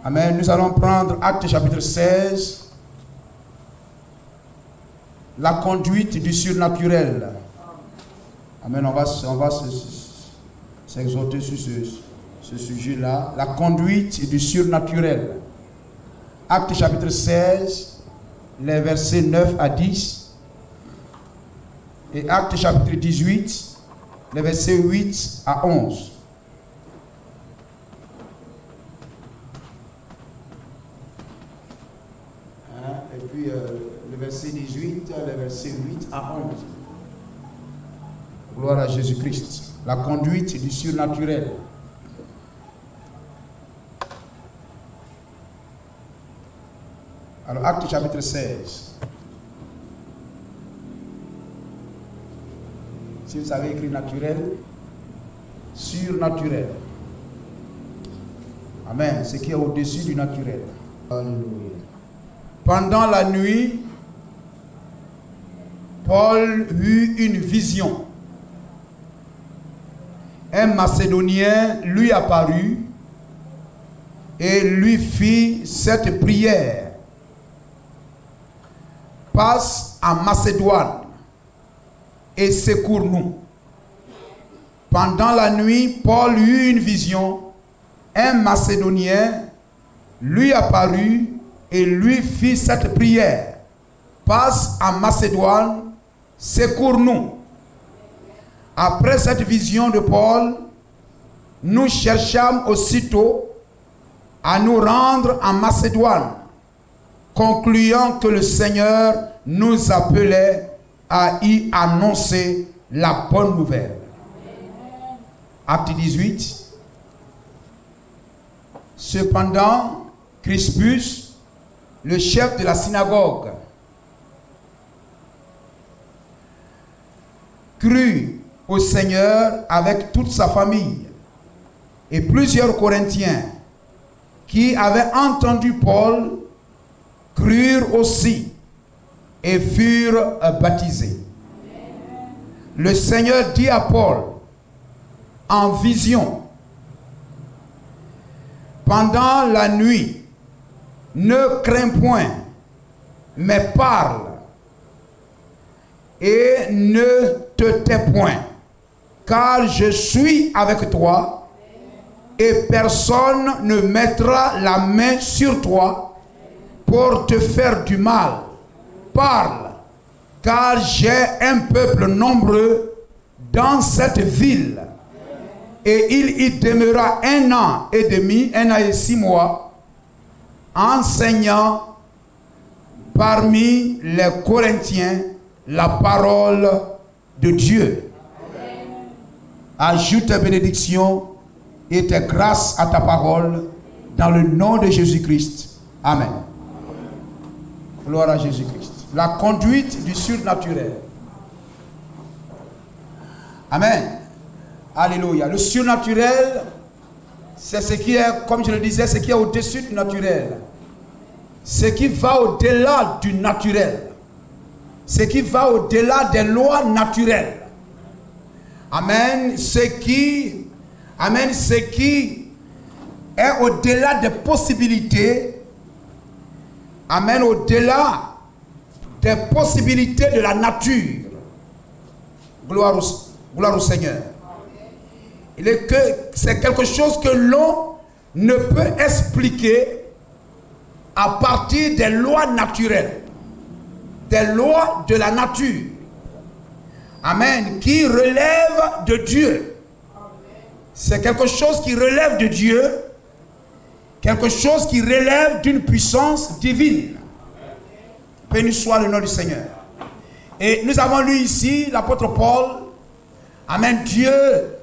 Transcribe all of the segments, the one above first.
Amen. Nous allons prendre Actes chapitre 16. La conduite du surnaturel. Amen. On va s'exhorter sur ce sujet-là. La conduite du surnaturel. Actes chapitre 16, les versets 9 à 10. Et Actes chapitre 18, les versets 8 à 11. Et puis le verset 18, le verset 8 à 11. Gloire à Jésus-Christ. La conduite du surnaturel. Alors, Actes chapitre 16. Si vous savez écrire naturel, surnaturel. Amen. Ce qui est au-dessus du naturel. Alléluia. Pendant la nuit, Paul eut une vision. Un Macédonien lui apparut et lui fit cette prière. Passe en Macédoine et secours-nous. Pendant la nuit, Paul eut une vision. Un Macédonien lui apparut et lui fit cette prière. Passe en Macédoine, secours-nous. Après cette vision de Paul, nous cherchâmes aussitôt à nous rendre en Macédoine, concluant que le Seigneur nous appelait à y annoncer la bonne nouvelle. Acte 18. Cependant, Crispus, le chef de la synagogue, crut au Seigneur avec toute sa famille, et plusieurs Corinthiens qui avaient entendu Paul crurent aussi et furent baptisés. Le Seigneur dit à Paul en vision: pendant la nuit, ne crains point, mais parle et ne te tais point, car je suis avec toi et personne ne mettra la main sur toi pour te faire du mal. Parle, car j'ai un peuple nombreux dans cette ville. Et il y demeura 1 an et demi, 1 an et 6 mois, enseignant parmi les Corinthiens la parole de Dieu. Ajoute tes bénédictions et tes grâces à ta parole dans le nom de Jésus-Christ. Amen. Gloire à Jésus-Christ. La conduite du surnaturel. Amen. Alléluia. Le surnaturel, c'est ce qui est, comme je le disais, ce qui est au-dessus du naturel. Ce qui va au-delà du naturel. Ce qui va au-delà des lois naturelles. Amen. Ce qui est au-delà des possibilités. Amen. Au-delà des possibilités de la nature. Gloire au Seigneur. C'est quelque chose que l'on ne peut expliquer à partir des lois naturelles, des lois de la nature. Amen. Qui relève de Dieu. C'est quelque chose qui relève de Dieu, quelque chose qui relève d'une puissance divine. Béni soit le nom du Seigneur. Et nous avons lu ici l'apôtre Paul. Amen. Dieu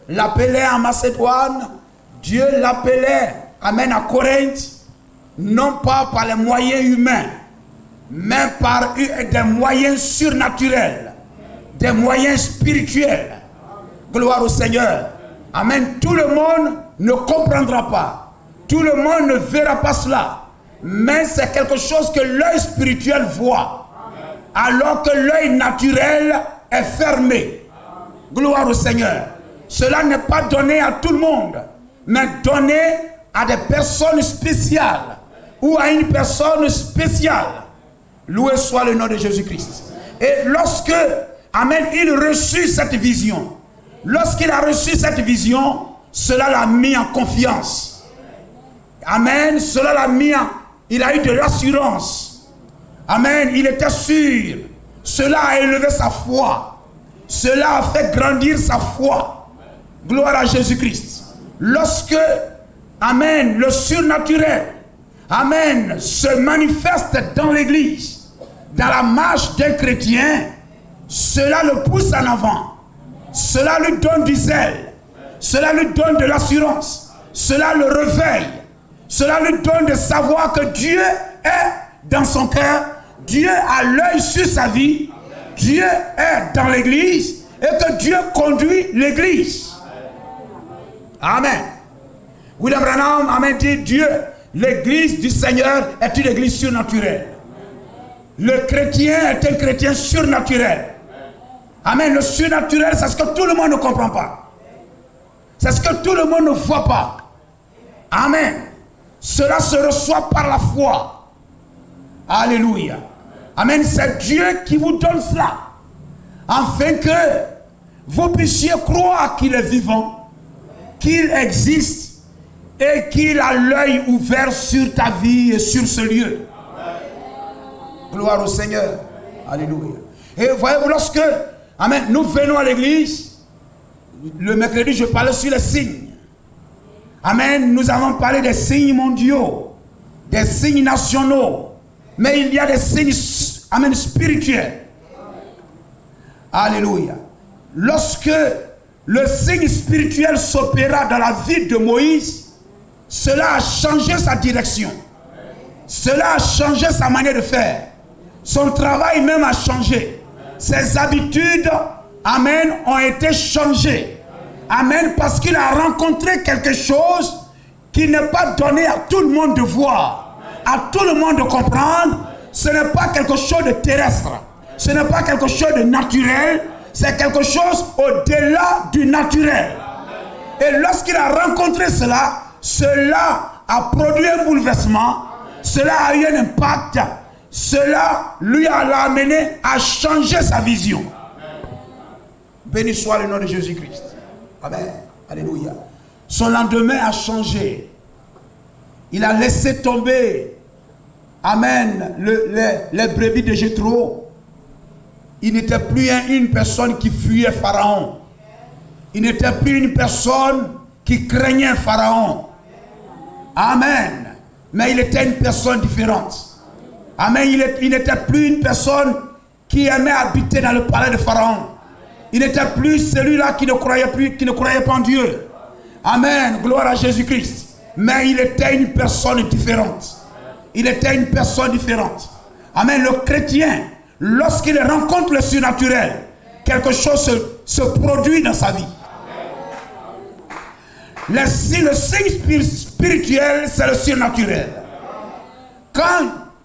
l'appelait en Macédoine. Dieu l'appelait, amen, à Corinthe. Non pas par les moyens humains, mais par des moyens surnaturels. Des moyens spirituels. Gloire au Seigneur. Amen. Tout le monde ne comprendra pas. Tout le monde ne verra pas cela. Mais c'est quelque chose que l'œil spirituel voit. Alors que l'œil naturel est fermé. Gloire au Seigneur. Cela n'est pas donné à tout le monde, mais donné à des personnes spéciales ou à une personne spéciale. Loué soit le nom de Jésus-Christ. Et lorsque, amen, il reçut cette vision, lorsqu'il a reçu cette vision, cela l'a mis en confiance. Amen, cela l'a mis en... Il a eu de l'assurance. Amen, il était sûr. Cela a élevé sa foi. Cela a fait grandir sa foi. Gloire à Jésus-Christ. Lorsque, amen, le surnaturel, amen, se manifeste dans l'église, dans la marche d'un chrétien, cela le pousse en avant. Cela lui donne du zèle. Cela lui donne de l'assurance. Cela le réveille. Cela lui donne de savoir que Dieu est dans son cœur. Dieu a l'œil sur sa vie. Dieu est dans l'église. Et que Dieu conduit l'église. Amen. William Branham, amen, dit Dieu, l'église du Seigneur est une église surnaturelle. Le chrétien est un chrétien surnaturel. Amen. Le surnaturel, c'est ce que tout le monde ne comprend pas. C'est ce que tout le monde ne voit pas. Amen. Cela se reçoit par la foi. Alléluia. Amen. C'est Dieu qui vous donne cela. Afin que vous puissiez croire qu'il est vivant, qu'il existe et qu'il a l'œil ouvert sur ta vie et sur ce lieu. Gloire au Seigneur. Alléluia. Et voyez-vous, lorsque, amen, nous venons à l'église, le mercredi, je parlais sur les signes. Amen, nous avons parlé des signes mondiaux, des signes nationaux, mais il y a des signes, amen, spirituels. Alléluia. Lorsque le signe spirituel s'opéra dans la vie de Moïse, cela a changé sa direction. Cela a changé sa manière de faire. Son travail même a changé. Ses habitudes, amen, ont été changées. Amen, parce qu'il a rencontré quelque chose qui n'est pas donné à tout le monde de voir, à tout le monde de comprendre. Ce n'est pas quelque chose de terrestre. Ce n'est pas quelque chose de naturel. C'est quelque chose au-delà du naturel. Et lorsqu'il a rencontré cela, cela a produit un bouleversement. Cela a eu un impact. Cela lui a amené à changer sa vision. Béni soit le nom de Jésus-Christ. Amen. Alléluia. Son lendemain a changé. Il a laissé tomber, amen, les brebis de Jéthro. Il n'était plus une personne qui fuyait Pharaon. Il n'était plus une personne qui craignait Pharaon. Amen. Mais il était une personne différente. Amen. Il n'était plus une personne qui aimait habiter dans le palais de Pharaon. Il n'était plus celui-là qui ne croyait pas en Dieu. Amen. Gloire à Jésus-Christ. Mais il était une personne différente. Il était une personne différente. Amen. Le chrétien, lorsqu'il rencontre le surnaturel, quelque chose se produit dans sa vie. Le signe spirituel, c'est le surnaturel. Quand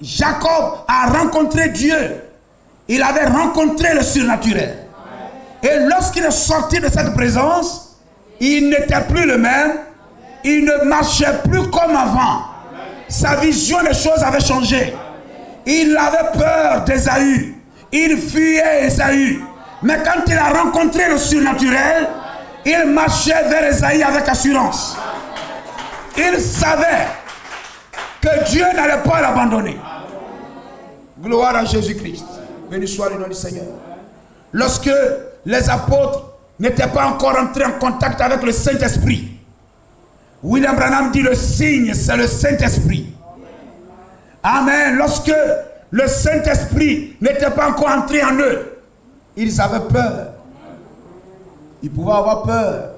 Jacob a rencontré Dieu, il avait rencontré le surnaturel. Et lorsqu'il est sorti de cette présence, il n'était plus le même. Il ne marchait plus comme avant. Sa vision des choses avait changé. Il avait peur d'Ésaü. Il fuyait Ésaü. Mais quand il a rencontré le surnaturel, il marchait vers Ésaü avec assurance. Il savait que Dieu n'allait pas l'abandonner. Gloire à Jésus-Christ. Béni soit le nom du Seigneur. Lorsque les apôtres n'étaient pas encore entrés en contact avec le Saint-Esprit, William Branham dit le signe, c'est le Saint-Esprit. Amen. Lorsque le Saint-Esprit n'était pas encore entré en eux, ils avaient peur. Ils pouvaient avoir peur.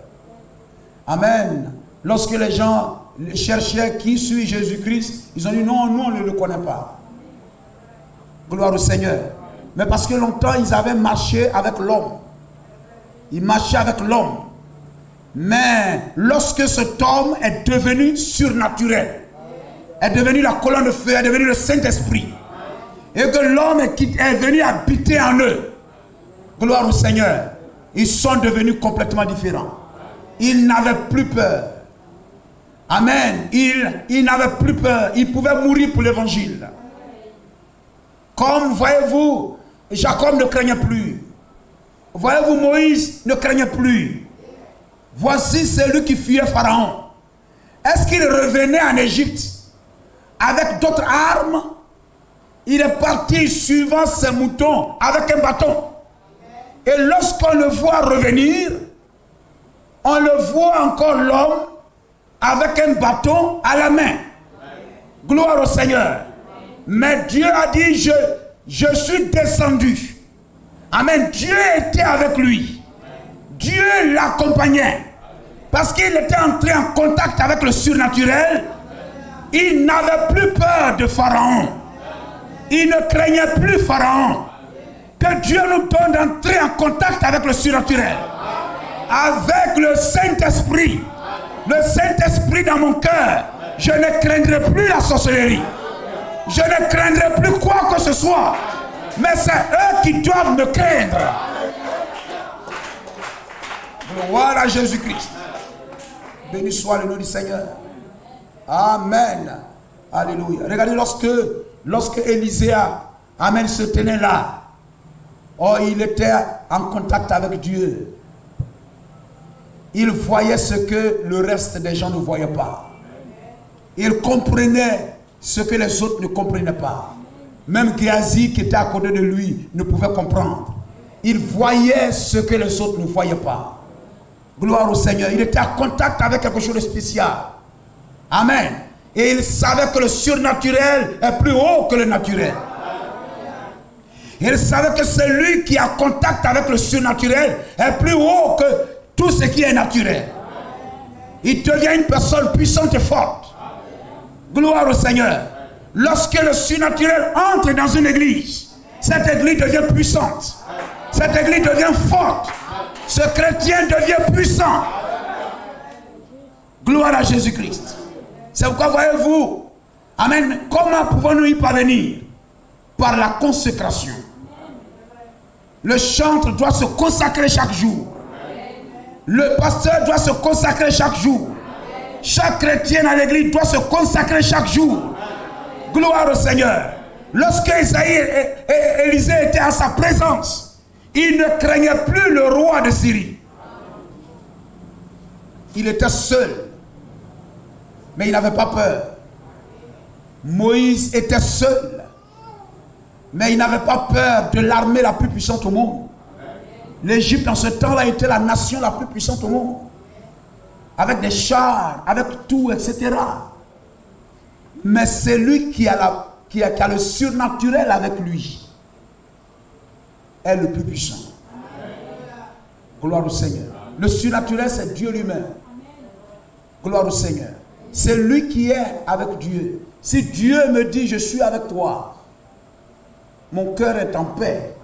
Amen. Lorsque les gens cherchaient qui suit Jésus-Christ, ils ont dit non, nous on ne le connaît pas. Gloire au Seigneur. Mais parce que longtemps ils avaient marché avec l'homme. Ils marchaient avec l'homme. Mais lorsque cet homme est devenu surnaturel, est devenu la colonne de feu, est devenu le Saint-Esprit, et que l'homme est venu habiter en eux, gloire au Seigneur, ils sont devenus complètement différents. Ils n'avaient plus peur. Amen. Il n'avait plus peur. Il pouvait mourir pour l'évangile. Comme, voyez-vous, Jacob ne craignait plus. Voyez-vous, Moïse ne craignait plus. Voici celui qui fuyait Pharaon. Est-ce qu'il revenait en Égypte avec d'autres armes? Il est parti suivant ses moutons avec un bâton. Et lorsqu'on le voit revenir, on le voit encore l'homme avec un bâton à la main. Gloire au Seigneur. Mais Dieu a dit, je suis descendu. Amen. Dieu était avec lui. Dieu l'accompagnait. Parce qu'il était entré en contact avec le surnaturel. Il n'avait plus peur de Pharaon. Il ne craignait plus Pharaon. Que Dieu nous donne d'entrer en contact avec le surnaturel. Avec le Saint-Esprit. Le Saint-Esprit dans mon cœur. Je ne craindrai plus la sorcellerie. Je ne craindrai plus quoi que ce soit. Mais c'est eux qui doivent me craindre. Gloire à Jésus-Christ. Béni soit le nom du Seigneur. Amen. Alléluia. Regardez lorsque Élisée, amen, se tenait là. Oh, il était en contact avec Dieu. Il voyait ce que le reste des gens ne voyaient pas. Il comprenait ce que les autres ne comprenaient pas. Même Géasi qui était à côté de lui ne pouvait comprendre. Il voyait ce que les autres ne voyaient pas. Gloire au Seigneur. Il était en contact avec quelque chose de spécial. Amen. Et il savait que le surnaturel est plus haut que le naturel. Il savait que celui qui a contact avec le surnaturel est plus haut que tout ce qui est naturel. Il devient une personne puissante et forte. Gloire au Seigneur. Lorsque le surnaturel entre dans une église, cette église devient puissante. Cette église devient forte. Ce chrétien devient puissant. Gloire à Jésus-Christ. C'est pourquoi voyez-vous, amen, comment pouvons-nous y parvenir? Par la consécration. Le chantre doit se consacrer chaque jour. Le pasteur doit se consacrer chaque jour. Chaque chrétien à l'église doit se consacrer chaque jour. Gloire au Seigneur. Lorsque Élisée était à sa présence, il ne craignait plus le roi de Syrie. Il était seul. Mais il n'avait pas peur. Moïse était seul. Mais il n'avait pas peur de l'armée la plus puissante au monde. L'Égypte en ce temps-là était la nation la plus puissante au monde. Avec des chars, avec tout, etc. Mais c'est lui qui a le surnaturel avec lui est le plus puissant. Gloire au Seigneur. Le surnaturel, c'est Dieu lui-même. Gloire au Seigneur. C'est lui qui est avec Dieu. Si Dieu me dit, je suis avec toi, mon cœur est en paix.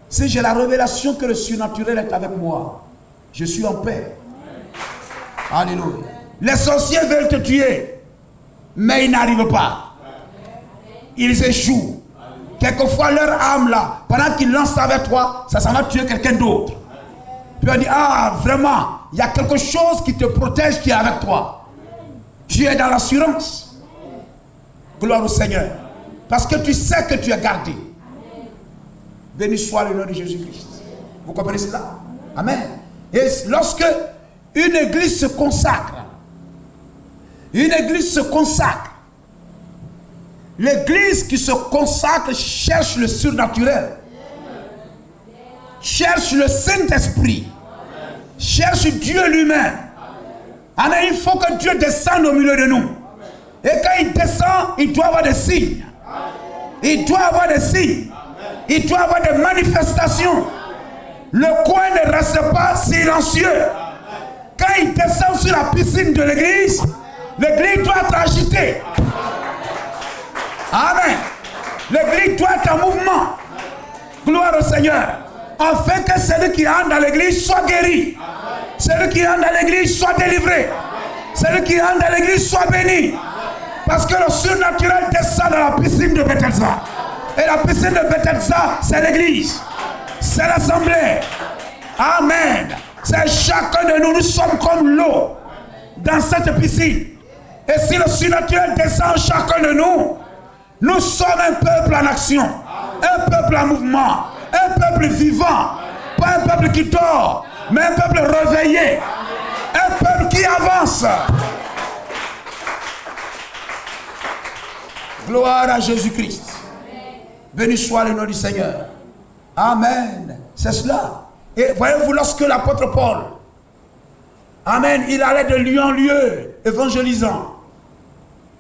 Si j'ai la révélation que le surnaturel est avec moi, je suis en paix. Alléluia. Les sorciers veulent te tuer, mais ils n'arrivent pas. Ils échouent. Quelquefois, leur âme là, pendant qu'ils lancent avec toi, ça va tuer quelqu'un d'autre. Puis on dit, ah, vraiment, il y a quelque chose qui te protège qui est avec toi. Tu es dans l'assurance. Gloire au Seigneur. Parce que tu sais que tu es gardé. Béni soit le nom de Jésus-Christ. Vous comprenez cela? Amen. Et lorsque une église se consacre, l'église qui se consacre cherche le surnaturel, cherche le Saint-Esprit, cherche Dieu lui-même. Alors il faut que Dieu descende au milieu de nous. Et quand il descend, il doit avoir des signes. Il doit avoir des signes. Il doit avoir des manifestations. Le coin ne reste pas silencieux. Quand il descend sur la piscine de l'église, l'église doit être agitée. Amen. L'église doit être en mouvement. Gloire au Seigneur. Afin que celui qui entre dans l'église soit guéri. Celui qui entre dans l'église soit délivré. Celui qui entre dans l'église soit béni. Parce que le surnaturel descend dans la piscine de Bethesda. Et la piscine de Bethesda, c'est l'église. C'est l'assemblée. Amen. C'est chacun de nous, nous sommes comme l'eau. dans cette piscine. Et si le surnaturel descend en chacun de nous, nous sommes un peuple en action, un peuple en mouvement, un peuple vivant, pas un peuple qui dort, mais un peuple réveillé, un peuple qui avance. Gloire à Jésus-Christ. Béni soit le nom du Seigneur. Amen. C'est cela. Et voyez-vous, lorsque l'apôtre Paul, amen, il allait de lieu en lieu, évangélisant.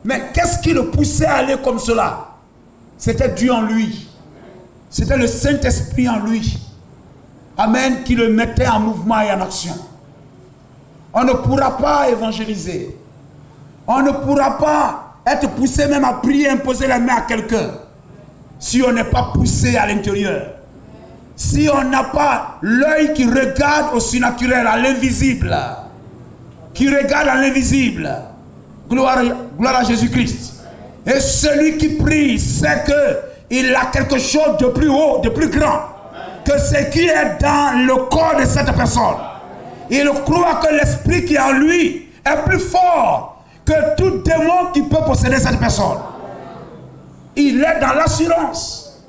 Mais qu'est-ce qui le poussait à aller comme cela? C'était Dieu en lui. C'était le Saint-Esprit en lui. Amen, qui le mettait en mouvement et en action. On ne pourra pas évangéliser. On ne pourra pas être poussé même à prier, imposer la main à quelqu'un, si on n'est pas poussé à l'intérieur. Si on n'a pas l'œil qui regarde au surnaturel, à l'invisible, qui regarde à l'invisible. Gloire à Jésus-Christ. Et celui qui prie sait qu'il a quelque chose de plus haut, de plus grand que ce qui est dans le corps de cette personne. Il croit que l'esprit qui est en lui est plus fort que tout démon qui peut posséder cette personne. Il est dans l'assurance.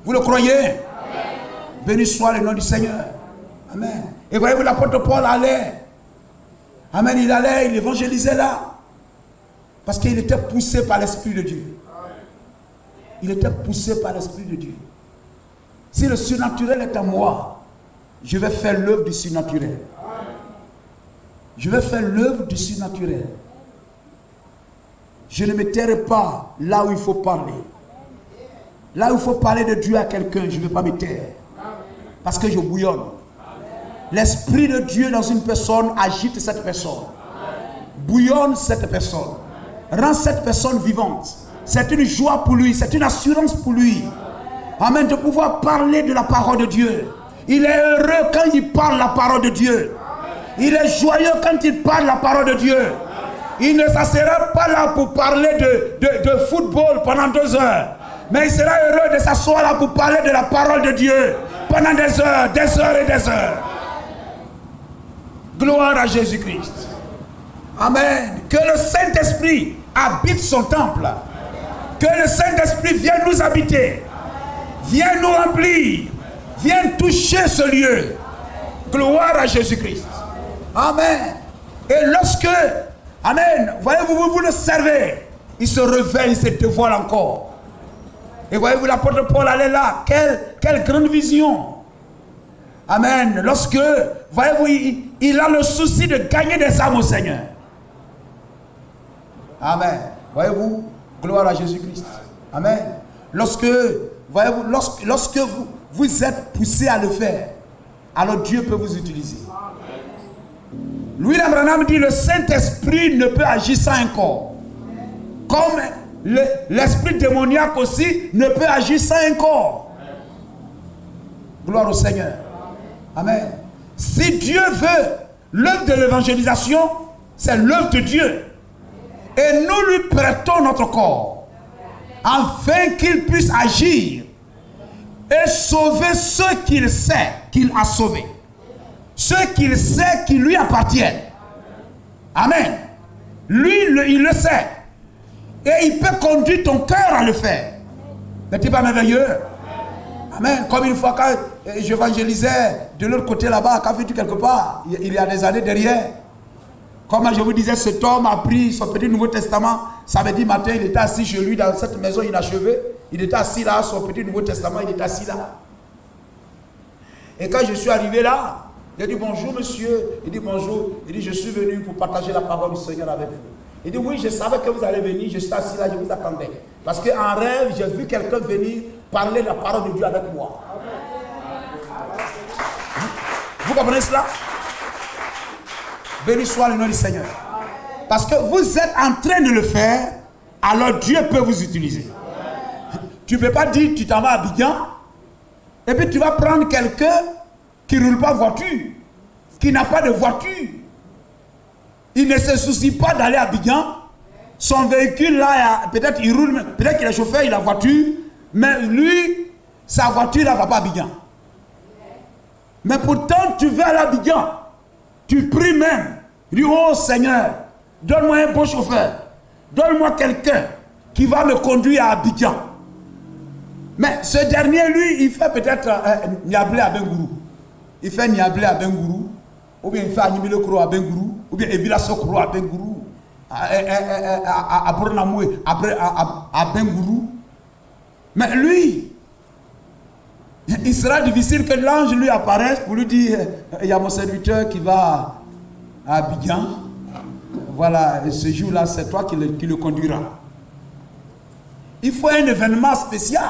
Vous le croyez? Béni soit le nom du Seigneur. Amen. Et voyez-vous, l'apôtre Paul allait. Amen, il évangélisait là. Parce qu'il était poussé par l'Esprit de Dieu. Il était poussé par l'Esprit de Dieu. Si le surnaturel est en moi, je vais faire l'œuvre du surnaturel. Je vais faire l'œuvre du surnaturel. Je ne me tairai pas là où il faut parler. Là où il faut parler de Dieu à quelqu'un, je ne vais pas me taire. Parce que je bouillonne. L'Esprit de Dieu dans une personne agite cette personne. Bouillonne cette personne. Rend cette personne vivante. C'est une joie pour lui, c'est une assurance pour lui. Amen, de pouvoir parler de la parole de Dieu. Il est heureux quand il parle la parole de Dieu. Il est joyeux quand il parle la parole de Dieu. Il ne s'assera pas là pour parler de football pendant 2 heures. Mais il sera heureux de s'asseoir là pour parler de la parole de Dieu pendant des heures et des heures. Gloire à Jésus-Christ. Amen. Que le Saint-Esprit habite son temple. Que le Saint-Esprit vienne nous habiter. Vienne nous remplir. Vienne toucher ce lieu. Gloire à Jésus-Christ. Amen. Et lorsque, amen, voyez-vous, vous le servez, il se réveille, il se dévoile encore. Et voyez-vous, l'apôtre Paul allait là. Quelle grande vision. Amen. Lorsque, voyez-vous, il a le souci de gagner des âmes au Seigneur. Amen. Voyez-vous, gloire à Jésus-Christ. Amen. Lorsque, voyez-vous, lorsque vous êtes poussé à le faire, alors Dieu peut vous utiliser. Louis Branham dit, le Saint-Esprit ne peut agir sans un corps. Comme l'esprit démoniaque aussi ne peut agir sans un corps. Gloire au Seigneur. Amen. Si Dieu veut, l'œuvre de l'évangélisation, c'est l'œuvre de Dieu. Et nous lui prêtons notre corps, afin qu'il puisse agir et sauver ceux qu'il sait qu'il a sauvés. Ceux qu'il sait qui lui appartiennent. Amen. Lui, il le sait. Et il peut conduire ton cœur à le faire. N'est-il pas merveilleux? Amen. Comme une fois quand j'évangélisais de l'autre côté là-bas, quand tu quelque part, il y a des années derrière. Comme je vous disais, cet homme a pris son petit Nouveau Testament. Samedi matin, il était assis chez lui dans cette maison inachevée. Il était assis là, son petit Nouveau Testament, il était assis là. Et quand je suis arrivé là, il a dit bonjour monsieur. Il dit bonjour. Il dit je suis venu pour partager la parole du Seigneur avec vous. Il dit oui, je savais que vous allez venir. Je suis assis là, je vous attendais. Parce qu'en rêve, j'ai vu quelqu'un venir parler de la parole de Dieu avec moi. Vous comprenez cela? Béni soit le nom du Seigneur. Parce que vous êtes en train de le faire, alors Dieu peut vous utiliser. Tu ne peux pas dire tu t'en vas à Abidjan et puis tu vas prendre quelqu'un qui ne roule pas voiture, qui n'a pas de voiture. Il ne se soucie pas d'aller à Abidjan. Son véhicule là, peut-être il roule, peut-être qu'il est chauffeur, il a voiture, mais lui, sa voiture là ne va pas à Abidjan. Mais pourtant tu veux aller à Abidjan. Tu pries même Il dit, oh Seigneur, donne-moi un bon chauffeur. Donne-moi quelqu'un qui va me conduire à Abidjan. Mais ce dernier, lui, il fait peut-être Niablé à Bengourou. Il fait Niablé à Bengourou. Ou bien il fait Animile Kro à Bengourou. Ou bien Ebila Sokro à Bengourou. À Bornamoué, à Bengourou. Mais lui, il sera difficile que l'ange lui apparaisse pour lui dire, il y a mon serviteur qui va à Abidjan. Voilà, et ce jour-là, c'est toi qui le conduiras. Il faut un événement spécial.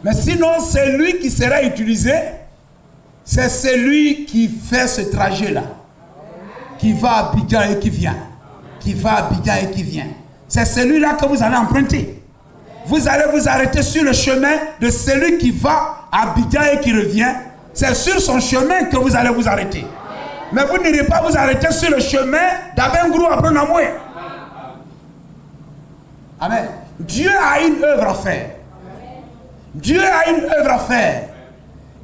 Mais sinon, c'est lui qui sera utilisé. C'est celui qui fait ce trajet-là. Qui va à Abidjan et qui vient. Qui va à Abidjan et qui vient. C'est celui-là que vous allez emprunter. Vous allez vous arrêter sur le chemin de celui qui va à Abidjan et qui revient. C'est sur son chemin que vous allez vous arrêter. Mais vous n'irez pas vous arrêter sur le chemin d'Abengourou à Prenamoué. Amen. Dieu a une œuvre à faire. Dieu a une œuvre à faire.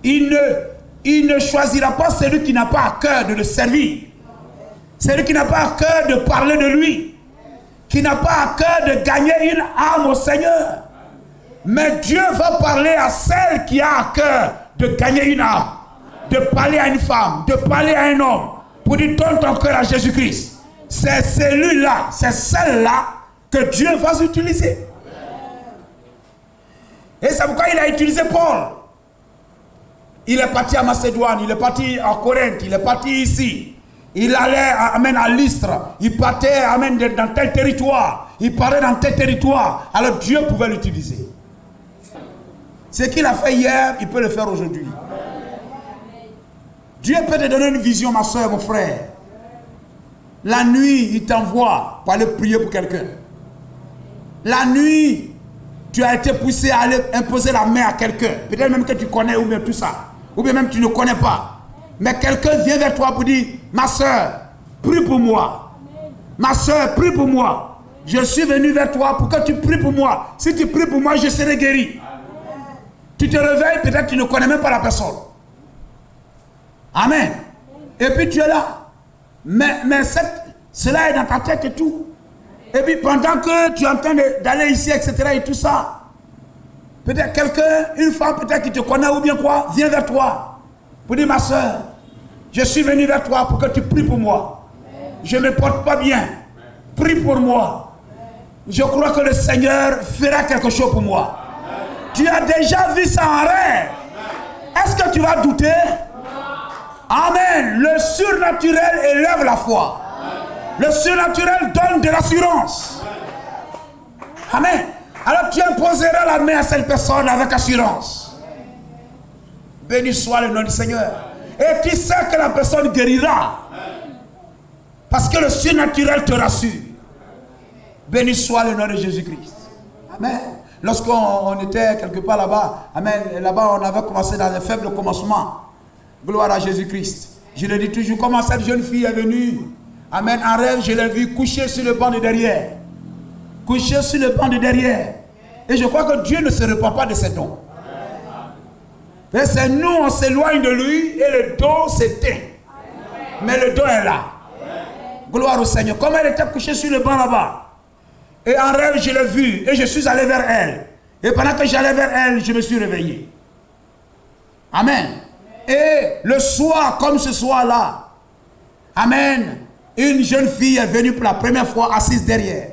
Il ne choisira pas celui qui n'a pas à cœur de le servir. Celui qui n'a pas à cœur de parler de lui. Qui n'a pas à cœur de gagner une âme au Seigneur. Mais Dieu va parler à celle qui a à cœur de gagner une âme. De parler à une femme, de parler à un homme, pour dire donne ton cœur à Jésus-Christ. C'est celui-là, c'est celle-là que Dieu va utiliser. Et c'est pourquoi il a utilisé Paul. Il est parti à Macédoine, il est parti à Corinthe, il est parti ici. Il allait à Lystre, il partait dans tel territoire, il parlait dans tel territoire. Alors Dieu pouvait l'utiliser. Ce qu'il a fait hier, il peut le faire aujourd'hui. Dieu peut te donner une vision, ma soeur, mon frère. La nuit, il t'envoie pour aller prier pour quelqu'un. La nuit, tu as été poussé à aller imposer la main à quelqu'un. Peut-être même que tu connais ou bien tout ça. Ou bien même tu ne connais pas. Mais quelqu'un vient vers toi pour dire, ma soeur, prie pour moi. Ma soeur, prie pour moi. Je suis venu vers toi pour que tu pries pour moi. Si tu pries pour moi, je serai guéri. Tu te réveilles, peut-être tu ne connais même pas la personne. Amen. Et puis tu es là. Mais cela est dans ta tête et tout. Et puis pendant que tu es en train d'aller ici, etc. et tout ça, peut-être quelqu'un, une femme peut-être qui te connaît ou bien quoi, vient vers toi. Pour dire, ma soeur, je suis venu vers toi pour que tu pries pour moi. Je ne me porte pas bien. Prie pour moi. Je crois que le Seigneur fera quelque chose pour moi. Tu as déjà vu ça en rêve. Est-ce que tu vas douter? Amen. Le surnaturel élève la foi. Le surnaturel donne de l'assurance. Amen. Alors tu imposeras la main à cette personne avec assurance. Béni soit le nom du Seigneur. Et tu sais que la personne guérira. Parce que le surnaturel te rassure. Béni soit le nom de Jésus-Christ. Amen. Lorsqu'on était quelque part là-bas, amen, là-bas on avait commencé dans un faible commencement. Gloire à Jésus-Christ. Je le dis toujours, comment cette jeune fille est venue. Amen. En rêve, je l'ai vue coucher sur le banc de derrière. Coucher sur le banc de derrière. Et je crois que Dieu ne se repent pas de ses dons. Mais c'est nous, on s'éloigne de lui et le don s'éteint. Mais le don est là. Gloire au Seigneur. Comme elle était couchée sur le banc là-bas. Et en rêve, je l'ai vue et je suis allé vers elle. Et pendant que j'allais vers elle, je me suis réveillé. Amen. Et le soir, comme ce soir-là, amen, une jeune fille est venue pour la première fois assise derrière.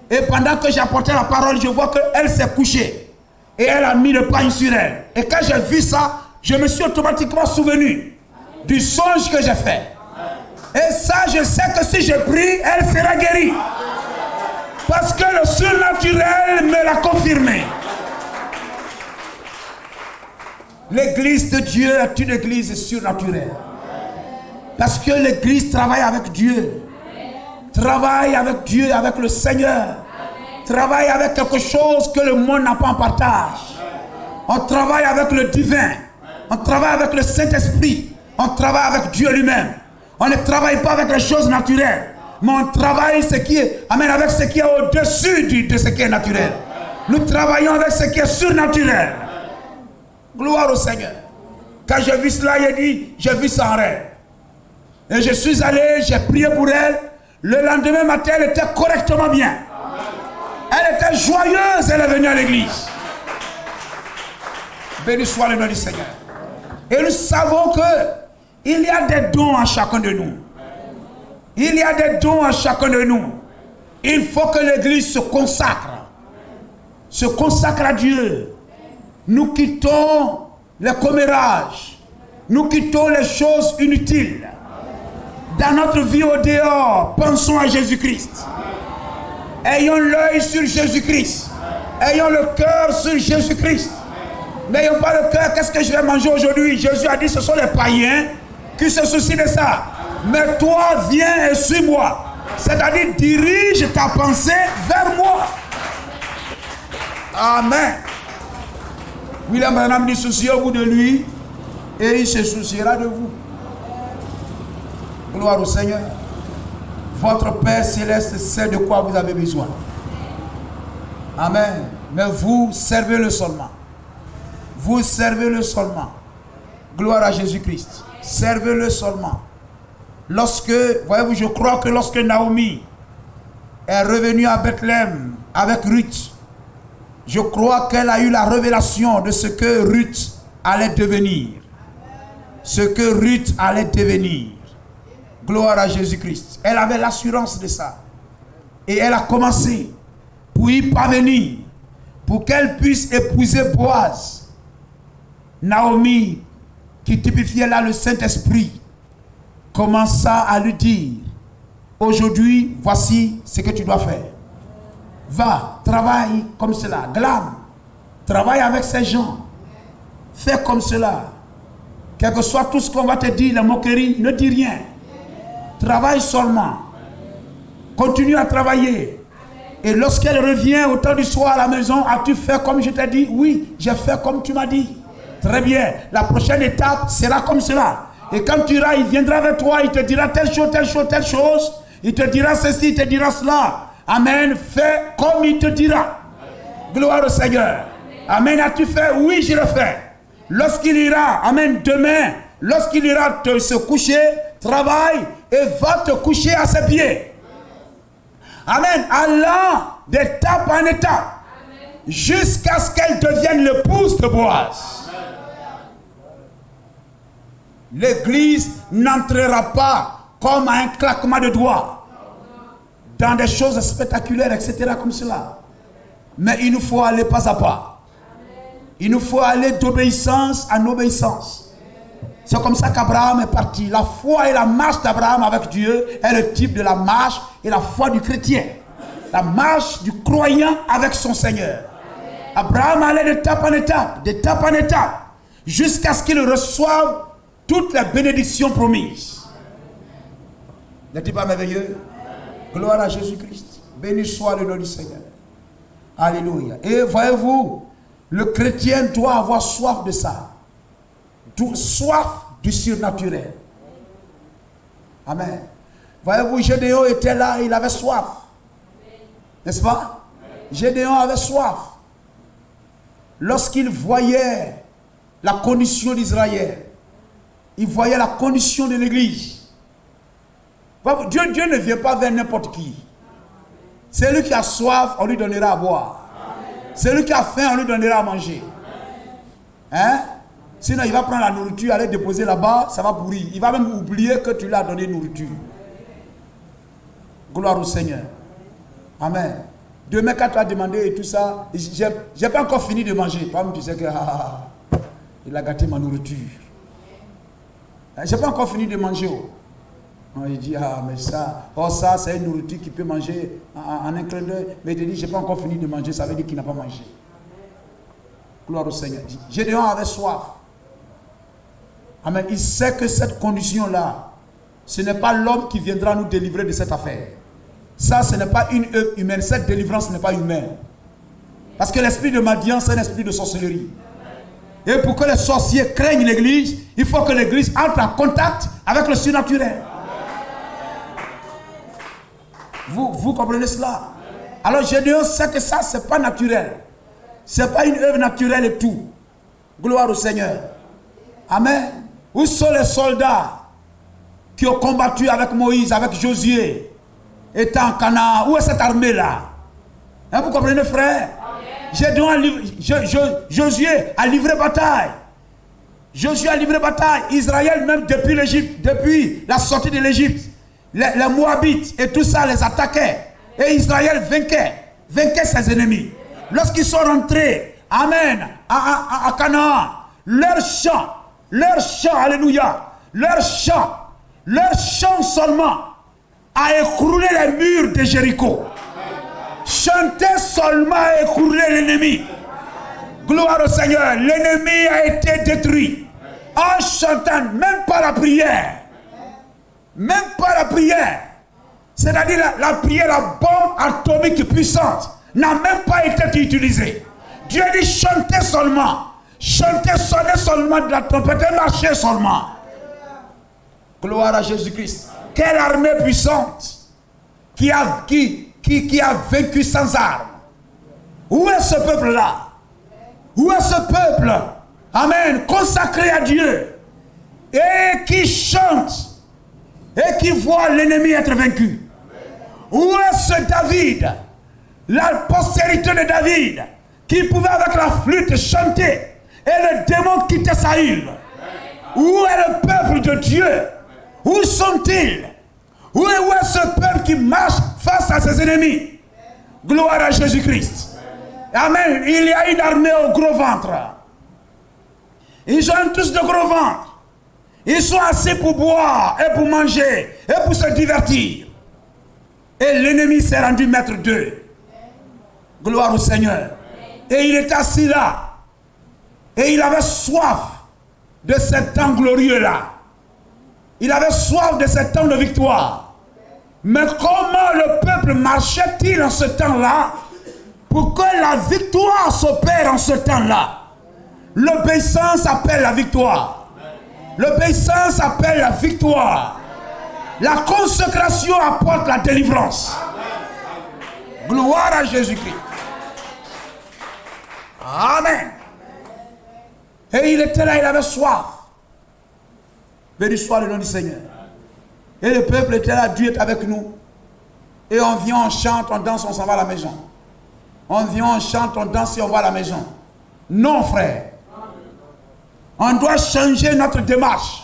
Et pendant que j'apportais la parole, je vois qu'elle s'est couchée. Et elle a mis le pagne sur elle. Et quand j'ai vu ça, je me suis automatiquement souvenu du songe que j'ai fait. Et ça, je sais que si je prie, elle sera guérie. Parce que le surnaturel me l'a confirmé. L'église de Dieu est une église surnaturelle. Parce que l'église travaille avec Dieu. Travaille avec Dieu, avec le Seigneur. Travaille avec quelque chose que le monde n'a pas en partage. On travaille avec le divin. On travaille avec le Saint-Esprit. On travaille avec Dieu lui-même. On ne travaille pas avec les choses naturelles. Mais on travaille ce qui est, amen, avec ce qui est au-dessus de ce qui est naturel. Nous travaillons avec ce qui est surnaturel. Gloire au Seigneur. Quand j'ai vu cela, j'ai dit, j'ai vu ça en rêve. Et je suis allé, j'ai prié pour elle. Le lendemain matin, elle était correctement bien. Elle était joyeuse, elle est venue à l'église. Béni soit le nom du Seigneur. Et nous savons que il y a des dons à chacun de nous. Il y a des dons à chacun de nous. Il faut que l'église se consacre. Se consacre à Dieu. Nous quittons les commérages. Nous quittons les choses inutiles. Dans notre vie au dehors, pensons à Jésus-Christ. Ayons l'œil sur Jésus-Christ. Ayons le cœur sur Jésus-Christ. N'ayons pas le cœur, qu'est-ce que je vais manger aujourd'hui? Jésus a dit, ce sont les païens qui se soucient de ça. Mais toi, viens et suis-moi. C'est-à-dire, dirige ta pensée vers moi. Amen. William Branham dit, souciez-vous de lui et il se souciera de vous. Gloire au Seigneur. Votre Père Céleste sait de quoi vous avez besoin. Amen. Mais vous, servez-le seulement. Vous servez-le seulement. Gloire à Jésus-Christ. Servez-le seulement. Lorsque, voyez-vous, je crois que lorsque Naomi est revenue à Bethléem avec Ruth, je crois qu'elle a eu la révélation de ce que Ruth allait devenir. Ce que Ruth allait devenir. Gloire à Jésus-Christ. Elle avait l'assurance de ça. Et elle a commencé pour y parvenir, pour qu'elle puisse épouser Boaz. Naomi, qui typifiait là le Saint-Esprit, commença à lui dire, aujourd'hui, voici ce que tu dois faire. Va, travaille comme cela, glane, travaille avec ces gens, fais comme cela. Quel que soit tout ce qu'on va te dire, la moquerie, ne dis rien. Travaille seulement. Continue à travailler. Et lorsqu'elle revient au temps du soir à la maison, as-tu fait comme je t'ai dit? Oui, j'ai fait comme tu m'as dit. Très bien. La prochaine étape sera comme cela. Et quand tu iras, il viendra vers toi, il te dira telle chose, telle chose, telle chose. Il te dira ceci, il te dira cela. Amen. Fais comme il te dira. Gloire au Seigneur. Amen. As-tu fait? Oui, je le fais. Lorsqu'il ira, amen, demain, lorsqu'il ira se coucher, travaille et va te coucher à ses pieds. Amen. Allant d'étape en étape, jusqu'à ce qu'elle devienne l'épouse de Boaz. L'église n'entrera pas comme un claquement de doigts dans des choses spectaculaires, etc. comme cela. Mais il nous faut aller pas à pas. Il nous faut aller d'obéissance en obéissance. C'est comme ça qu'Abraham est parti. La foi et la marche d'Abraham avec Dieu est le type de la marche et la foi du chrétien. La marche du croyant avec son Seigneur. Abraham allait d'étape en étape, jusqu'à ce qu'il reçoive toutes les bénédictions promises. N'est-il pas merveilleux? Gloire à Jésus-Christ. Béni soit le nom du Seigneur. Alléluia. Et voyez-vous, le chrétien doit avoir soif de ça. Soif du surnaturel. Amen. Voyez-vous, Gédéon était là, il avait soif. N'est-ce pas? Gédéon avait soif. Lorsqu'il voyait la condition d'Israël, il voyait la condition de l'église. Dieu ne vient pas vers n'importe qui. C'est lui qui a soif, on lui donnera à boire. C'est lui qui a faim, on lui donnera à manger. Hein? Sinon, il va prendre la nourriture, aller déposer là-bas, ça va pourrir. Il va même oublier que tu lui as donné nourriture. Gloire au Seigneur. Amen. Demain, quand tu as demandé et tout ça, j'ai pas encore fini de manger. Par exemple, tu sais que il a gâté ma nourriture. J'ai pas encore fini de manger. Il dit, mais ça, c'est une nourriture qu'il peut manger en un clin d'œil. Mais il dit, j'ai pas encore fini de manger, ça veut dire qu'il n'a pas mangé. Gloire au Seigneur. Gédéon avait soif. Amen. Il sait que cette condition-là, ce n'est pas l'homme qui viendra nous délivrer de cette affaire. Ça, ce n'est pas une œuvre humaine. Cette délivrance n'est pas humaine. Parce que l'esprit de Madian, c'est un esprit de sorcellerie. Et pour que les sorciers craignent l'église, il faut que l'église entre en contact avec le surnaturel. Vous comprenez cela? Alors Gédéon sait que ça, ce n'est pas naturel. Ce n'est pas une œuvre naturelle et tout. Gloire au Seigneur. Amen. Où sont les soldats qui ont combattu avec Moïse, avec Josué, étant en Canaan. Où est cette armée-là? Hein, vous comprenez, frère? Josué a livré bataille. Josué a livré bataille. Israël, même depuis l'Égypte, depuis la sortie de l'Égypte, les Moabites et tout ça les attaquaient. Et Israël vainquait ses ennemis. Lorsqu'ils sont rentrés, amen, à Canaan, leur chant, alléluia, leur chant seulement a écroulé les murs de Jéricho. Chanter seulement a écroulé l'ennemi. Gloire au Seigneur. L'ennemi a été détruit en chantant, même pas la prière. Même pas la prière. C'est-à-dire la prière, la bombe atomique puissante n'a même pas été utilisée. Dieu dit chanter seulement. Chanter, sonner seulement de la trompette et marcher seulement. Gloire à Jésus-Christ. Quelle armée puissante qui a vaincu sans armes. Où est ce peuple-là? Où est ce peuple? Amen. Consacré à Dieu. Et qui chante. Et qui voit l'ennemi être vaincu. Où est ce David? La postérité de David. Qui pouvait avec la flûte chanter. Et le démon quittait sa île. Où est le peuple de Dieu? Où sont-ils? Où est ce peuple qui marche face à ses ennemis? Gloire à Jésus-Christ. Amen. Il y a une armée au gros ventre. Ils ont tous de gros ventre. Ils sont assis pour boire et pour manger et pour se divertir. Et l'ennemi s'est rendu maître d'eux. Gloire au Seigneur. Et il est assis là. Et il avait soif de ce temps glorieux-là. Il avait soif de ce temps de victoire. Mais comment le peuple marchait-il en ce temps-là pour que la victoire s'opère en ce temps-là? L'obéissance appelle la victoire. L'obéissance appelle la victoire. La consécration apporte la délivrance. Gloire à Jésus-Christ. Amen. Et il était là, il avait soif. Béni soit le nom du Seigneur. Et le peuple était là, Dieu est avec nous. Et on vient, on chante, on danse, on s'en va à la maison. On vient, on chante, on danse et on va à la maison. Non, frère. On doit changer notre démarche.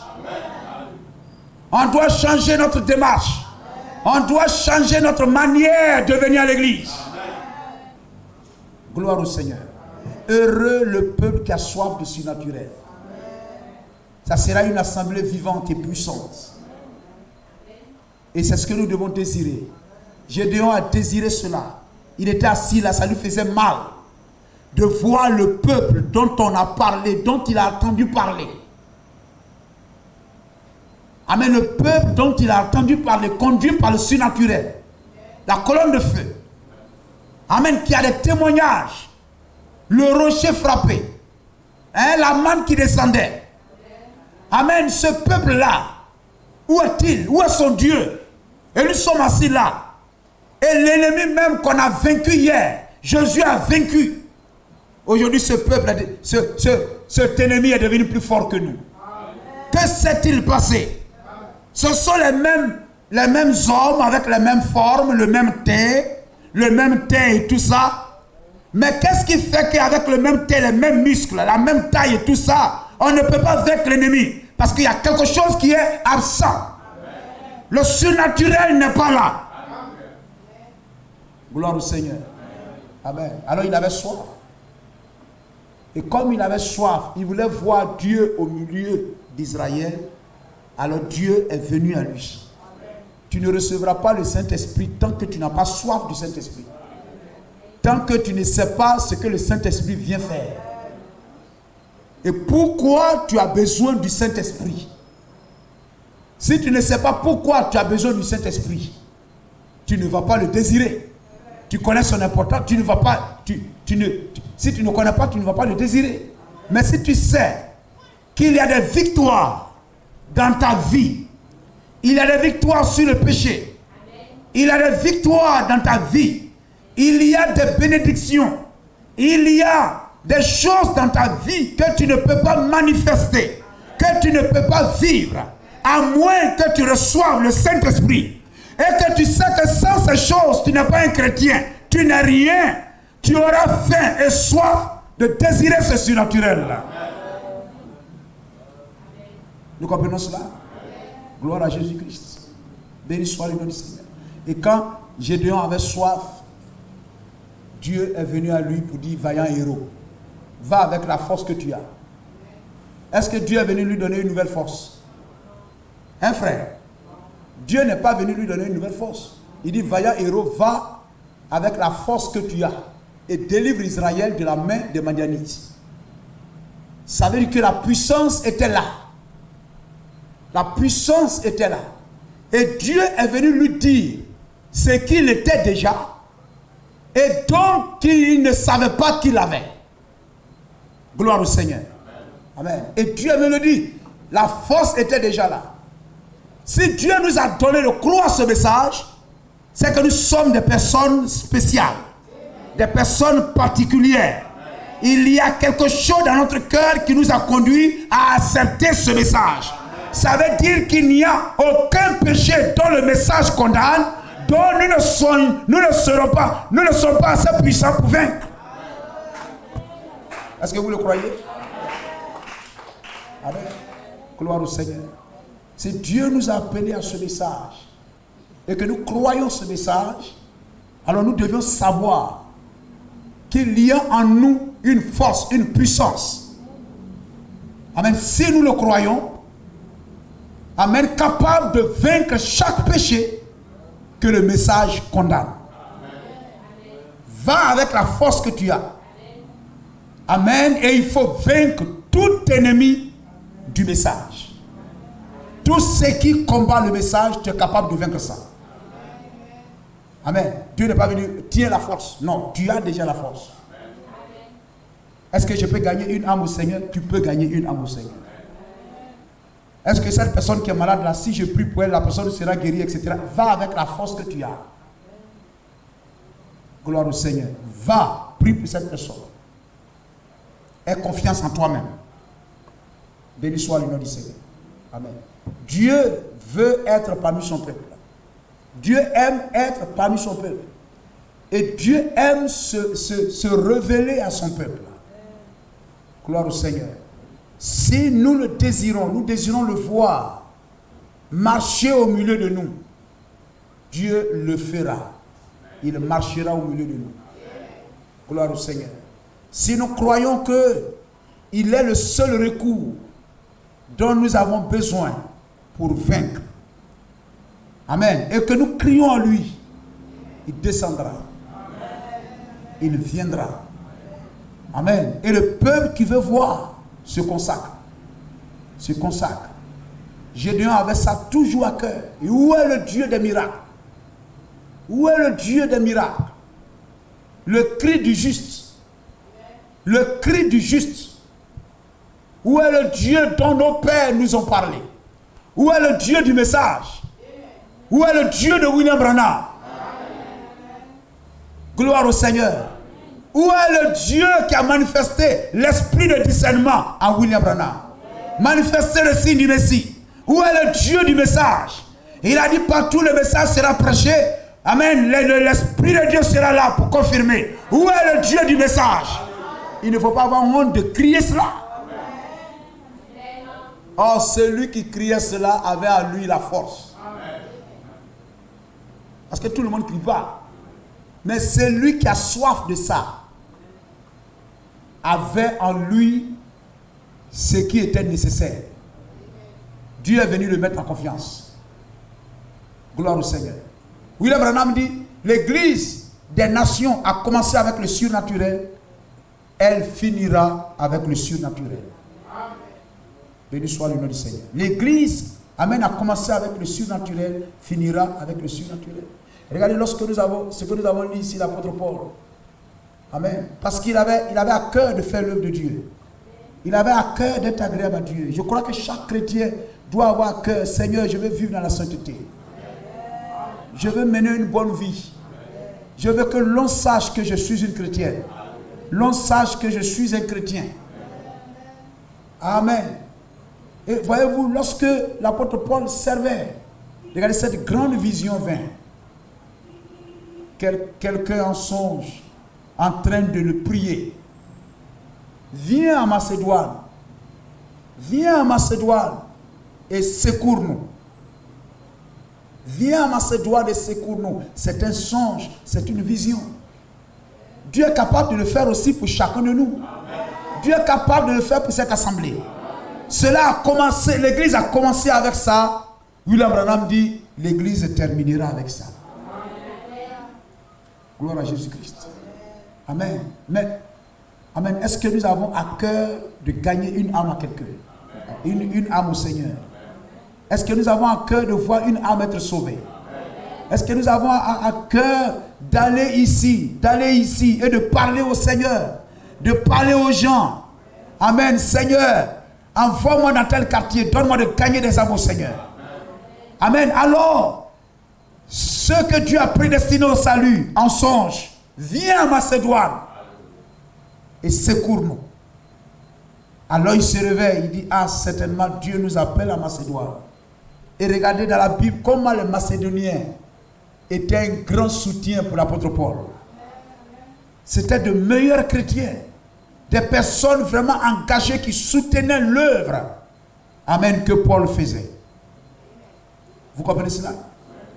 On doit changer notre démarche. On doit changer notre manière de venir à l'église. Gloire au Seigneur. Heureux le peuple qui a soif de surnaturel. Ça sera une assemblée vivante et puissante. Et c'est ce que nous devons désirer. Gédéon a désiré cela. Il était assis là, ça lui faisait mal de voir le peuple dont on a parlé, dont il a entendu parler. Amen, le peuple dont il a entendu parler, conduit par le surnaturel. La colonne de feu. Amen, qui a des témoignages. Le rocher frappé. Hein, la manne qui descendait. Amen, ce peuple-là, où est-il? Où est son Dieu? Et nous sommes assis là. Et l'ennemi même qu'on a vaincu hier, Jésus a vaincu. Aujourd'hui, ce peuple, cet ennemi est devenu plus fort que nous. Que s'est-il passé? Ce sont les mêmes hommes avec les mêmes formes, le même teint et tout ça. Mais qu'est-ce qui fait qu'avec le même teint, les mêmes muscles, la même taille et tout ça, on ne peut pas vaincre l'ennemi? Parce qu'il y a quelque chose qui est absent. Le surnaturel n'est pas là. Gloire au Seigneur. Amen. Alors il avait soif. Et comme il avait soif, il voulait voir Dieu au milieu d'Israël. Alors Dieu est venu à lui. Tu ne recevras pas le Saint-Esprit tant que tu n'as pas soif du Saint-Esprit. Tant que tu ne sais pas ce que le Saint-Esprit vient faire. Et pourquoi tu as besoin du Saint-Esprit? Si tu ne sais pas pourquoi tu as besoin du Saint-Esprit, tu ne vas pas le désirer. Tu connais son importance, tu ne vas pas, si tu ne connais pas, tu ne vas pas le désirer. Mais si tu sais qu'il y a des victoires dans ta vie, il y a des victoires sur le péché, il y a des victoires dans ta vie, il y a des bénédictions, il y a des choses dans ta vie que tu ne peux pas manifester, que tu ne peux pas vivre, à moins que tu reçoives le Saint-Esprit et que tu sais que sans ces choses, tu n'es pas un chrétien, tu n'es rien, tu auras faim et soif de désirer ce surnaturel-là. Nous comprenons cela? Gloire à Jésus-Christ. Béni soit le nom du Seigneur. Et quand Gédéon avait soif, Dieu est venu à lui pour dire, vaillant héros, va avec la force que tu as. Est-ce que Dieu est venu lui donner une nouvelle force? Hein, frère? Dieu n'est pas venu lui donner une nouvelle force. Il dit, vaillant héros, va avec la force que tu as et délivre Israël de la main des Madianites. Ça veut dire que la puissance était là. La puissance était là. Et Dieu est venu lui dire ce qu'il était déjà et donc il ne savait pas qu'il avait. Gloire au Seigneur. Amen. Et Dieu est venu lui dire, la force était déjà là. Si Dieu nous a donné de croire ce message, c'est que nous sommes des personnes spéciales, des personnes particulières. Il y a quelque chose dans notre cœur qui nous a conduit à accepter ce message. Ça veut dire qu'il n'y a aucun péché dont le message condamne, dont nous ne sommes pas assez puissants pour vaincre. Est-ce que vous le croyez? Amen. Gloire au Seigneur. Si Dieu nous a appelés à ce message et que nous croyons ce message, alors nous devions savoir qu'il y a en nous une force, une puissance. Amen. Si nous le croyons, amen, capable de vaincre chaque péché que le message condamne. Va avec la force que tu as. Amen. Et il faut vaincre tout ennemi du message. Tout ce qui combat le message, tu es capable de vaincre ça. Amen. Dieu n'est pas venu, tiens la force. Non, tu as déjà la force. Est-ce que je peux gagner une âme au Seigneur? Tu peux gagner une âme au Seigneur. Est-ce que cette personne qui est malade là, si je prie pour elle, la personne sera guérie, etc. Va avec la force que tu as. Gloire au Seigneur. Va, prie pour cette personne. Aie confiance en toi-même. Béni soit le nom du Seigneur. Amen. Dieu veut être parmi son peuple. Dieu aime être parmi son peuple. Et Dieu aime se révéler à son peuple. Gloire au Seigneur. Si nous le désirons, nous désirons le voir marcher au milieu de nous, Dieu le fera. Il marchera au milieu de nous. Gloire au Seigneur. Si nous croyons qu'il est le seul recours dont nous avons besoin pour vaincre, amen, et que nous crions à lui, il descendra. Il viendra. Amen. Et le peuple qui veut voir se consacre. Se consacre. Gédéon avait ça toujours à cœur. Et où est le Dieu des miracles? Où est le Dieu des miracles? Le cri du juste. Le cri du juste. Où est le Dieu dont nos pères nous ont parlé? Où est le Dieu du message? Où est le Dieu de William Branham? Gloire au Seigneur. Où est le Dieu qui a manifesté l'esprit de discernement à William Branham? Manifesté le signe du Messie. Où est le Dieu du message? Il a dit partout le message sera prêché. Amen. L'esprit de Dieu sera là pour confirmer. Où est le Dieu du message? Il ne faut pas avoir honte de crier cela. Or, celui qui criait cela avait à lui la force. Parce que tout le monde ne crie pas. Mais celui qui a soif de ça avait en lui ce qui était nécessaire. Dieu est venu le mettre en confiance. Gloire au Seigneur. William Branham dit, l'église des nations a commencé avec le surnaturel, elle finira avec le surnaturel. Béni soit le nom du Seigneur. L'église, amen, a commencé avec le surnaturel, finira avec le surnaturel. Regardez lorsque nous avons, ce que nous avons lu ici, l'apôtre Paul. Amen. Parce qu'il avait à cœur de faire l'œuvre de Dieu. Il avait à cœur d'être agréable à Dieu. Je crois que chaque chrétien doit avoir à cœur, Seigneur, je veux vivre dans la sainteté. Je veux mener une bonne vie. Je veux que l'on sache que je suis une chrétienne. L'on sache que je suis un chrétien. Amen. Et voyez-vous, lorsque l'apôtre Paul servait, regardez, cette grande vision vint. Quelqu'un en songe, en train de le prier. Viens en Macédoine. Viens en Macédoine et secours-nous. Viens en Macédoine et secours-nous. C'est un songe, c'est une vision. Dieu est capable de le faire aussi pour chacun de nous. Dieu est capable de le faire pour cette assemblée. Cela a commencé, l'église a commencé avec ça. William Branham dit, l'église terminera avec ça. Gloire à Jésus-Christ. Amen. Mais, amen. Est-ce que nous avons à cœur de gagner une âme à quelqu'un? Une âme au Seigneur? Est-ce que nous avons à cœur de voir une âme être sauvée? Est-ce que nous avons à cœur d'aller ici et de parler au Seigneur, de parler aux gens? Amen. Seigneur, envoie-moi dans tel quartier, donne-moi de gagner des âmes au Seigneur. Amen. Alors, ceux que Dieu a prédestinés au salut, en songe, viens à Macédoine et secours-nous. Alors il se réveille, il dit, ah, certainement Dieu nous appelle à Macédoine. Et regardez dans la Bible comment les Macédoniens étaient un grand soutien pour l'apôtre Paul. C'était de meilleurs chrétiens, des personnes vraiment engagées qui soutenaient l'œuvre, amen, que Paul faisait. Vous comprenez cela?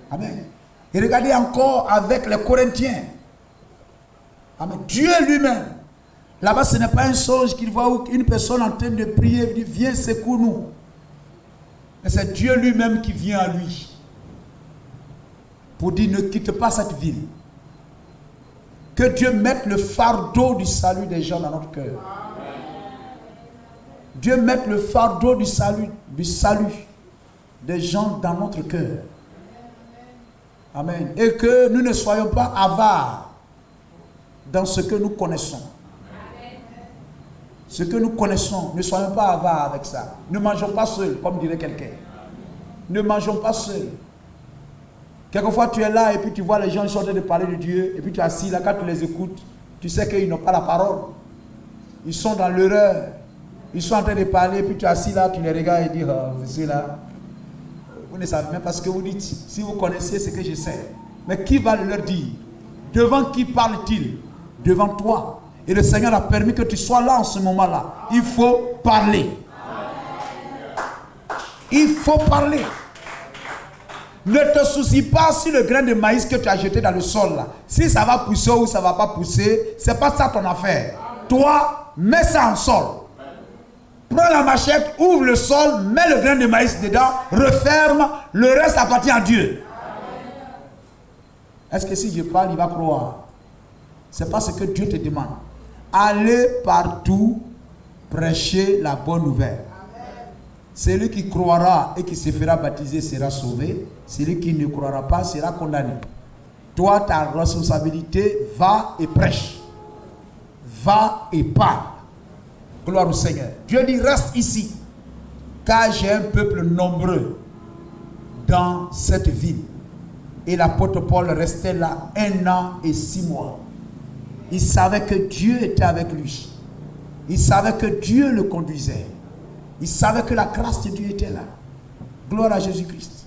Amen. Et regardez encore avec les Corinthiens. Amen. Dieu lui-même. Là-bas, ce n'est pas un songe qu'il voit une personne en train de prier, il dit, viens, secours-nous. Mais c'est Dieu lui-même qui vient à lui pour dire, ne quitte pas cette ville. Que Dieu mette le fardeau du salut des gens dans notre cœur. Dieu mette le fardeau du salut des gens dans notre cœur. Amen. Et que nous ne soyons pas avares dans ce que nous connaissons. Ce que nous connaissons, ne soyons pas avares avec ça. Ne mangeons pas seuls, comme dirait quelqu'un. Ne mangeons pas seuls. Quelquefois, tu es là et puis tu vois les gens sont en train de parler de Dieu. Et puis tu es assis là, quand tu les écoutes, tu sais qu'ils n'ont pas la parole. Ils sont dans l'erreur. Ils sont en train de parler et puis tu es assis là, tu les regardes et dis, oh, vous êtes là. Vous ne savez même pas ce que vous dites. Si vous connaissez ce que je sais. Mais qui va leur dire? Devant qui parle-t-il? Devant toi. Et le Seigneur a permis que tu sois là en ce moment-là. Il faut parler. Il faut parler. Ne te soucie pas sur le grain de maïs que tu as jeté dans le sol là. Si ça va pousser ou ça ne va pas pousser, c'est pas ça ton affaire. Toi, mets ça en sol. Prends la machette, ouvre le sol, mets le grain de maïs dedans, referme, le reste appartient à Dieu. Est-ce que si je parle, il va croire? C'est pas ce que Dieu te demande. Allez partout prêcher la bonne nouvelle. Celui qui croira et qui se fera baptiser sera sauvé. Celui qui ne croira pas sera condamné. Toi, ta responsabilité, va et prêche. Va et parle. Gloire au Seigneur. Dieu dit, reste ici, car j'ai un peuple nombreux dans cette ville. Et l'apôtre Paul restait là 1 an et 6 mois. Il savait que Dieu était avec lui. Il savait que Dieu le conduisait. Il savait que la grâce de Dieu était là. Gloire à Jésus-Christ.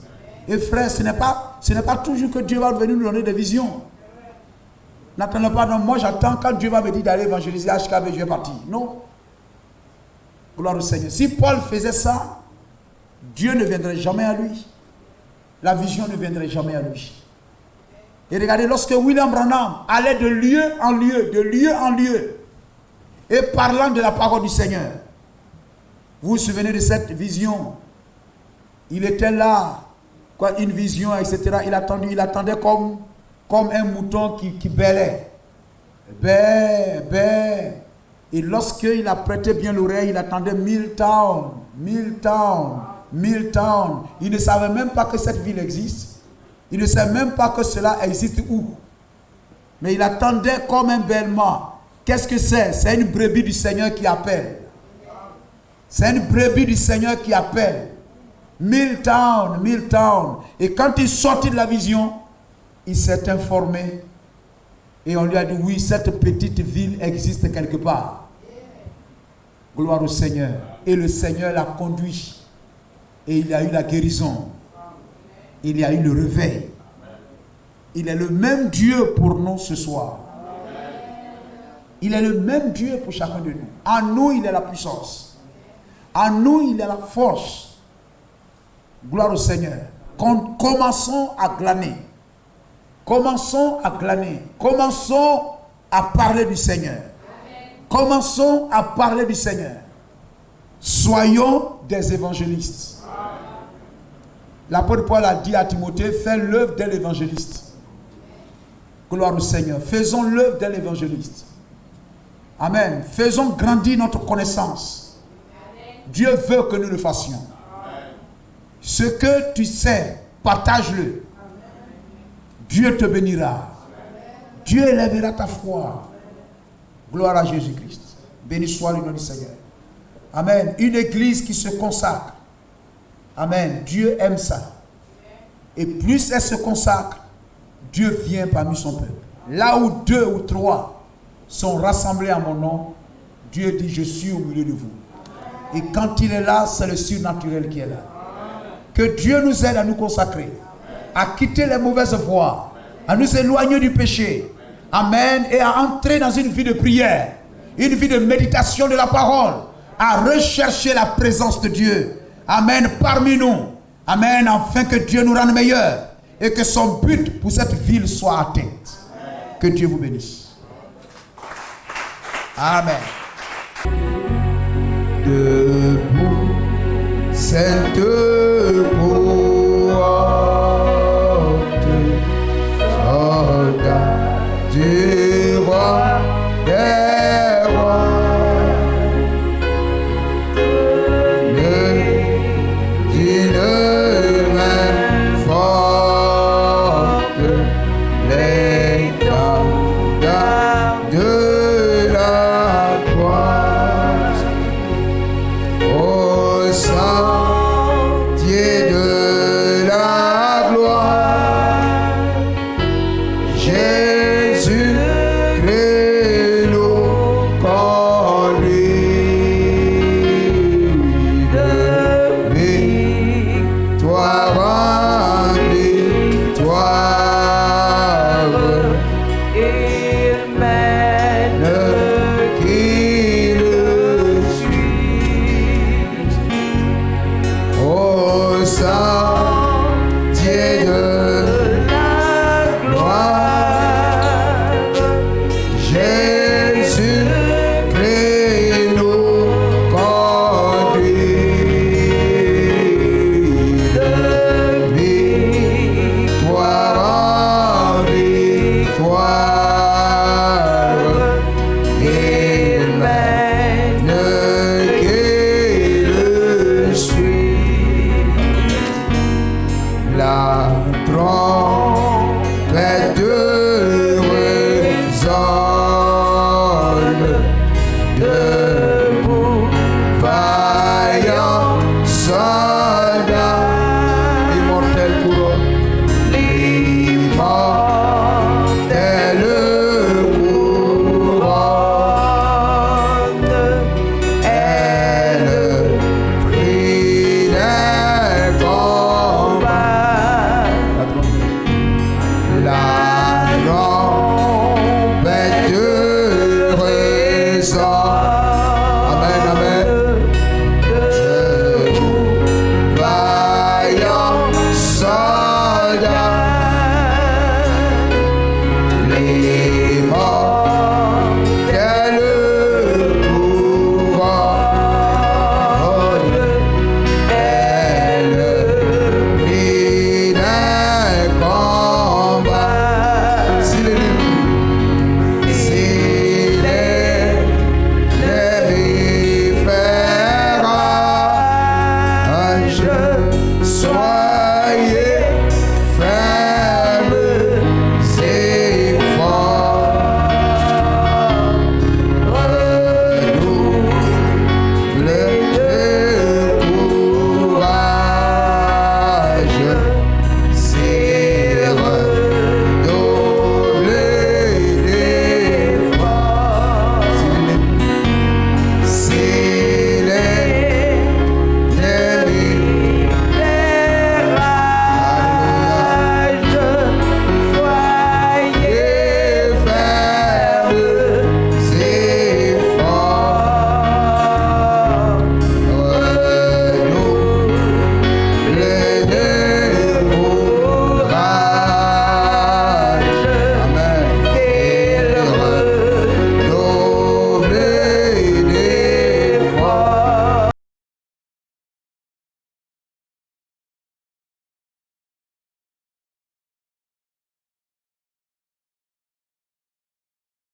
Et frère, ce n'est pas toujours que Dieu va venir nous donner des visions. N'attendez pas, non, moi j'attends quand Dieu va me dire d'aller évangéliser à HKB, je vais partir. Non. Gloire au Seigneur. Si Paul faisait ça, Dieu ne viendrait jamais à lui. La vision ne viendrait jamais à lui. Et regardez, lorsque William Branham allait de lieu en lieu, et parlant de la parole du Seigneur, vous vous souvenez de cette vision? Il était là, quoi, une vision, etc. Il attendait comme un mouton qui bêlait. Et lorsqu'il a prêté bien l'oreille, il attendait 1000 towns. Il ne savait même pas que cette ville existe. Il ne savait même pas que cela existe où. Mais il attendait comme un bêlement. Qu'est-ce que c'est? C'est une brebis du Seigneur qui appelle. C'est une brebis du Seigneur qui appelle. 1000 towns. Et quand il sortit de la vision, il s'est informé. Et on lui a dit, oui, cette petite ville existe quelque part. Gloire au Seigneur. Et le Seigneur l'a conduit Et il y a eu la guérison. Il y a eu le réveil. Il est le même Dieu pour nous ce soir. Il est le même Dieu pour chacun de nous. En nous, il est la puissance. En nous, il est la force. Gloire au Seigneur. Commençons à glaner. Commençons à glaner. Commençons à parler du Seigneur. Commençons à parler du Seigneur. Soyons des évangélistes. L'apôtre Paul a dit à Timothée, fais l'œuvre d'un évangéliste. Gloire au Seigneur. Faisons l'œuvre d'un évangéliste. Amen. Faisons grandir notre connaissance. Dieu veut que nous le fassions. Ce que tu sais, partage-le. Dieu te bénira. Dieu élèvera ta foi. Gloire à Jésus-Christ. Béni soit le nom du Seigneur. Amen. Une église qui se consacre. Amen. Dieu aime ça. Et plus elle se consacre, Dieu vient parmi son peuple. Là où 2 ou 3 sont rassemblés à mon nom, Dieu dit, je suis au milieu de vous. Et quand il est là, c'est le surnaturel qui est là. Que Dieu nous aide à nous consacrer, à quitter les mauvaises voies, à nous éloigner du péché. Amen. Et à entrer dans une vie de prière, une vie de méditation de la parole, à rechercher la présence de Dieu. Amen. Parmi nous. Amen. Afin que Dieu nous rende meilleurs et que son but pour cette ville soit atteint. Que Dieu vous bénisse. Amen. Debout, Sainte